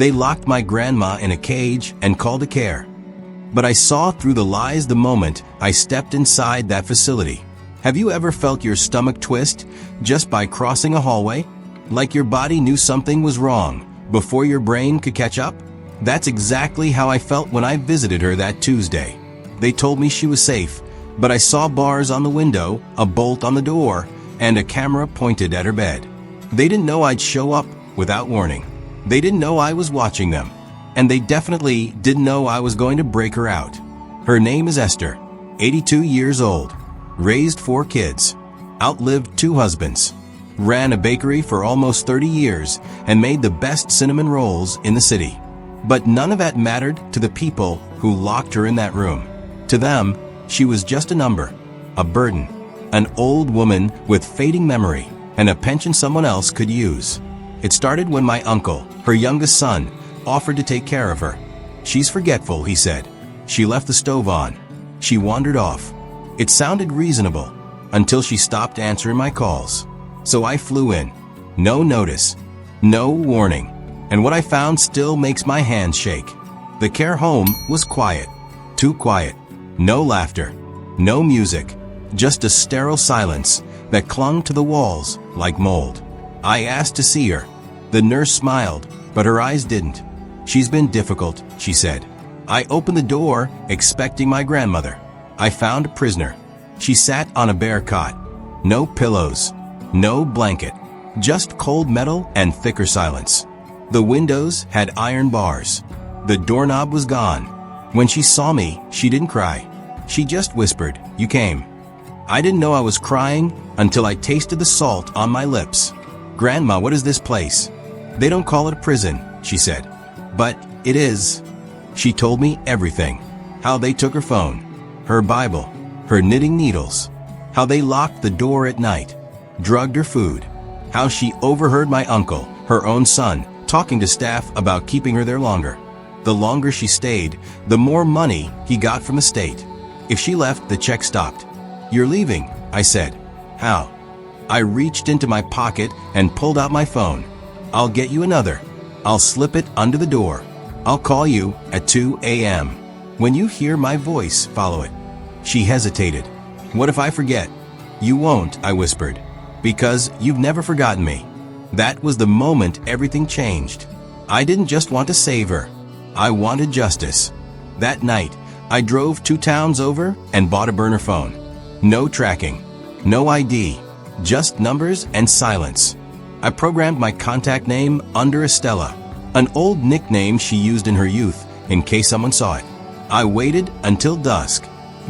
They locked my grandma in a cage and called a care. But I saw through the lies the moment I stepped inside that facility. Have you ever felt your stomach twist just by crossing a hallway? Like your body knew something was wrong before your brain could catch up? That's exactly how I felt when I visited her that Tuesday. They told me she was safe, but I saw bars on the window, a bolt on the door, and a camera pointed at her bed. They didn't know I'd show up without warning. They didn't know I was watching them. And they definitely didn't know I was going to break her out. Her name is Esther, 82 years old, raised 4 kids, outlived 2 husbands, ran a bakery for almost 30 years, and made the best cinnamon rolls in the city. But none of that mattered to the people who locked her in that room. To them, she was just a number, a burden, an old woman with fading memory, and a pension someone else could use. It started when my uncle, her youngest son, offered to take care of her. She's forgetful, he said. She left the stove on. She wandered off. It sounded reasonable until she stopped answering my calls. So I flew in. No notice. No warning. And what I found still makes my hands shake. The care home was quiet. Too quiet. No laughter. No music. Just a sterile silence that clung to the walls like mold. I asked to see her. The nurse smiled, but her eyes didn't. She's been difficult, she said. I opened the door, expecting my grandmother. I found a prisoner. She sat on a bare cot. No pillows. No blanket. Just cold metal and thicker silence. The windows had iron bars. The doorknob was gone. When she saw me, she didn't cry. She just whispered, "You came." I didn't know I was crying until I tasted the salt on my lips. "Grandma, what is this place?" "They don't call it a prison," she said. "But it is." She told me everything. How they took her phone, her Bible, her knitting needles. How they locked the door at night, drugged her food. How she overheard my uncle, her own son, talking to staff about keeping her there longer. The longer she stayed, the more money he got from the state. If she left, the check stopped. "You're leaving," I said. "How?" I reached into my pocket and pulled out my phone. "I'll get you another. I'll slip it under the door. I'll call you at 2 a.m. When you hear my voice, follow it." She hesitated. "What if I forget?" "You won't," I whispered, "because you've never forgotten me." That was the moment everything changed. I didn't just want to save her. I wanted justice. That night, I drove 2 towns over and bought a burner phone. No tracking, no ID, just numbers and silence. I programmed my contact name under Estella, an old nickname she used in her youth in case someone saw it. I waited until dusk.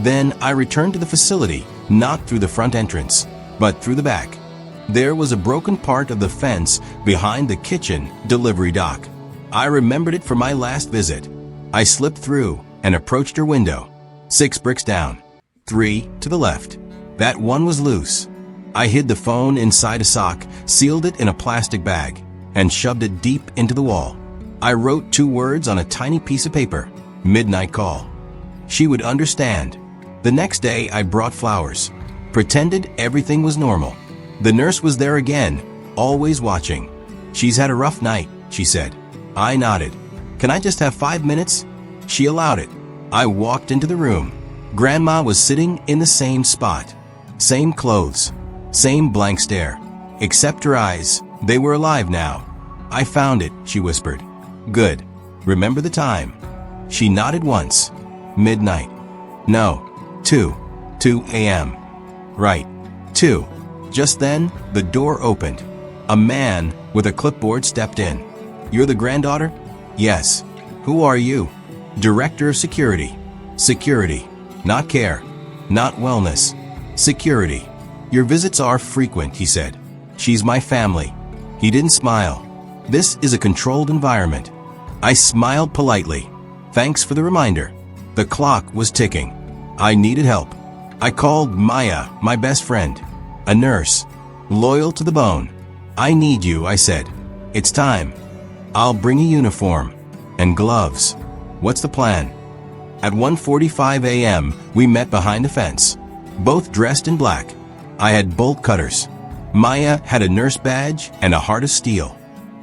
Then I returned to the facility, not through the front entrance, but through the back. There was a broken part of the fence behind the kitchen delivery dock. I remembered it from my last visit. I slipped through and approached her window. 6 bricks down, 3 to the left. That one was loose. I hid the phone inside a sock, sealed it in a plastic bag, and shoved it deep into the wall. I wrote 2 words on a tiny piece of paper: midnight call. She would understand. The next day I brought flowers, pretended everything was normal. The nurse was there again, always watching. "She's had a rough night," she said. I nodded. "Can I just have 5 minutes?" She allowed it. I walked into the room. Grandma was sitting in the same spot. Same clothes. Same blank stare. Except her eyes. They were alive now. "I found it," she whispered. "Good. Remember the time?" She nodded once. "Midnight." "No. 2 a.m. "Right. 2. Just then, the door opened. A man with a clipboard stepped in. "You're the granddaughter?" "Yes." "Who are you?" "Director of Security." "Security. Not care. Not wellness. Security." "Your visits are frequent," he said. "She's my family." He didn't smile. "This is a controlled environment." I smiled politely. "Thanks for the reminder." The clock was ticking. I needed help. I called Maya, my best friend, a nurse, loyal to the bone. "I need you," I said. "It's time." "I'll bring a uniform and gloves." "What's the plan?" At 1:45 a.m., we met behind the fence, both dressed in black. I had bolt cutters. Maya had a nurse badge and a heart of steel.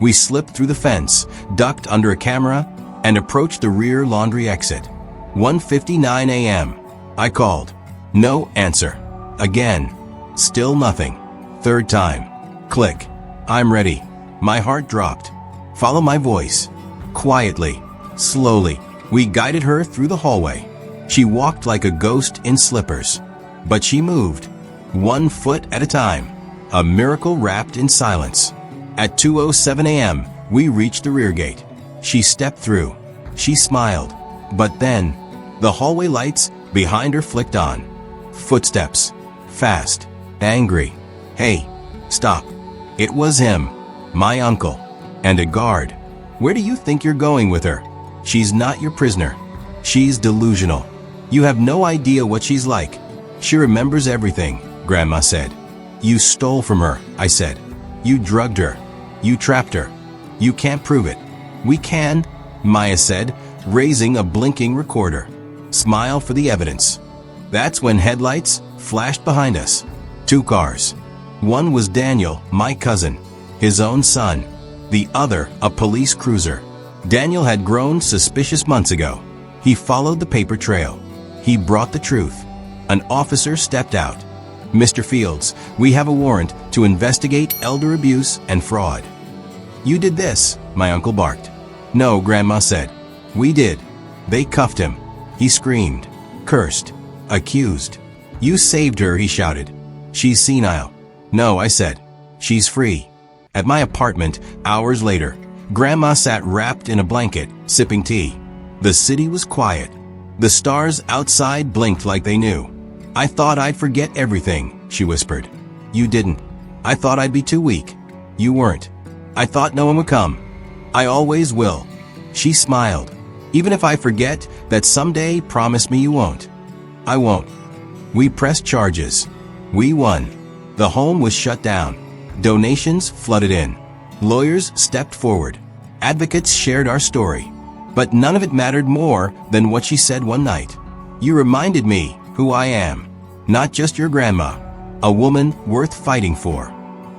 We slipped through the fence, ducked under a camera, and approached the rear laundry exit. 1:59 a.m. I called. No answer. Again. Still nothing. Third time. Click. I'm ready. My heart dropped. Follow my voice. Quietly. Slowly. We guided her through the hallway. She walked like a ghost in slippers. But she moved. 1 foot at a time. A miracle wrapped in silence. At 2:07 a.m., we reached the rear gate. She stepped through. She smiled. But then, the hallway lights behind her flicked on. Footsteps. Fast. Angry. Hey, stop. It was him. My uncle. And a guard. Where do you think you're going with her? She's not your prisoner. She's delusional. You have no idea what she's like. She remembers everything, Grandma said. You stole from her, I said. You drugged her. You trapped her. You can't prove it. We can, Maya said, raising a blinking recorder. Smile for the evidence. That's when headlights flashed behind us. 2 cars. One was Daniel, my cousin, his own son. The other, a police cruiser. Daniel had grown suspicious months ago. He followed the paper trail. He brought the truth. An officer stepped out. Mr. Fields, we have a warrant to investigate elder abuse and fraud. You did this, my uncle barked. No, Grandma said. We did. They cuffed him. He screamed, cursed, accused. You saved her, he shouted. She's senile. No, I said. She's free. At my apartment, hours later, Grandma sat wrapped in a blanket, sipping tea. The city was quiet. The stars outside blinked like they knew. I thought I'd forget everything, she whispered. You didn't. I thought I'd be too weak. You weren't. I thought no one would come. I always will. She smiled. Even if I forget, that someday, promise me you won't. I won't. We pressed charges. We won. The home was shut down. Donations flooded in. Lawyers stepped forward. Advocates shared our story. But none of it mattered more than what she said one night. You reminded me who I am. Not just your grandma. A woman worth fighting for.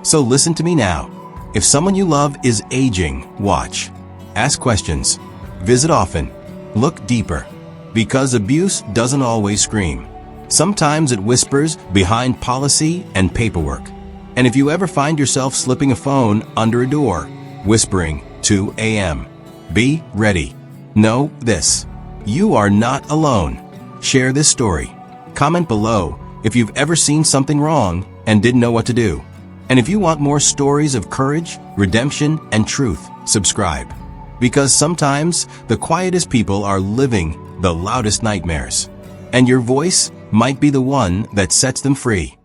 So listen to me now. If someone you love is aging, watch. Ask questions. Visit often. Look deeper. Because abuse doesn't always scream. Sometimes it whispers behind policy and paperwork. And if you ever find yourself slipping a phone under a door, whispering 2 a.m., be ready. Know this. You are not alone. Share this story. Comment below if you've ever seen something wrong and didn't know what to do. And if you want more stories of courage, redemption, and truth, subscribe. Because sometimes the quietest people are living the loudest nightmares. And your voice might be the one that sets them free.